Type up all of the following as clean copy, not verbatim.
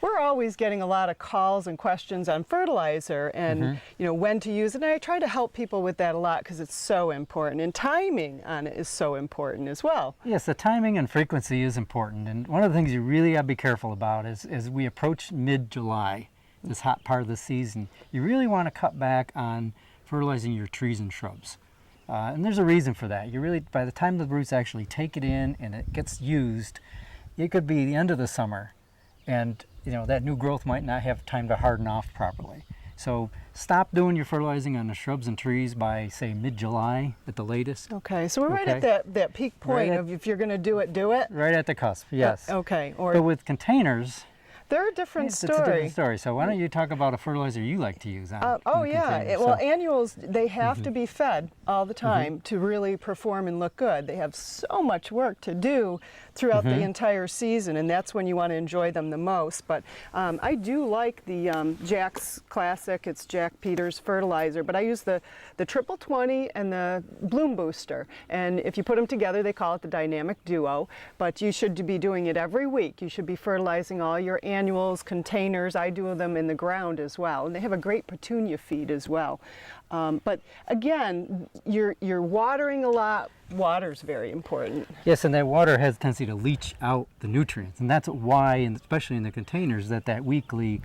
We're always getting a lot of calls and questions on fertilizer and you know, when to use it. And I try to help people with that a lot because it's so important, and timing on it is so important as well. Yes, the timing and frequency is important, and one of the things you really got to be careful about is as we approach mid-July, this hot part of the season, you really want to cut back on fertilizing your trees and shrubs. And there's a reason for that. You really, by the time the roots actually take it in and it gets used, it could be the end of the summer, and you know that new growth might not have time to harden off properly. So stop doing your fertilizing on the shrubs and trees by, say, mid-July at the latest. Okay, so we're right at that peak point of if you're going to do it, do it. Right at the cusp, yes. Okay. But with containers, they're a different story. It's a different story. So why don't you talk about a fertilizer you like to use on oh yeah, well, annuals, they have to be fed all the time to really perform and look good. They have so much work to do throughout the entire season, and that's when you want to enjoy them the most. But I do like the Jack's Classic, it's Jack Peters fertilizer, but I use the Triple 20 and the Bloom Booster. And if you put them together, they call it the Dynamic Duo, but you should be doing it every week. You should be fertilizing all your annuals, containers. I do them in the ground as well, and they have a great petunia feed as well. But again, you're watering a lot. Water's very important. Yes, and that water has a tendency to leach out the nutrients, and that's why, and especially in the containers, that weekly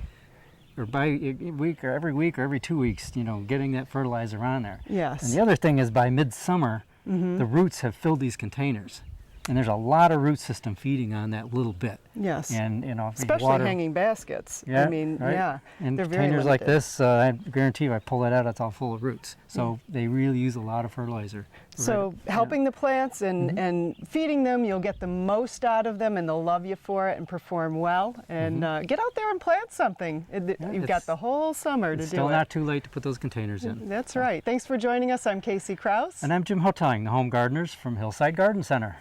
or bi-week or every 2 weeks, you know, getting that fertilizer on there. Yes. And the other thing is by midsummer, the roots have filled these containers. And there's a lot of root system feeding on that little bit. Yes. And you know, especially hanging baskets. Yeah, I mean, right? And they're very containers limited. like this, I guarantee you, I pull that out, it's all full of roots. So they really use a lot of fertilizer. So helping the plants and feeding them, you'll get the most out of them, and they'll love you for it and perform well. And get out there and plant something. You've got the whole summer to do it. It's still not too late to put those containers in. That's right. Thanks for joining us. I'm Casey Krause. And I'm Jim Hotang, the Home Gardeners from Hillside Garden Center.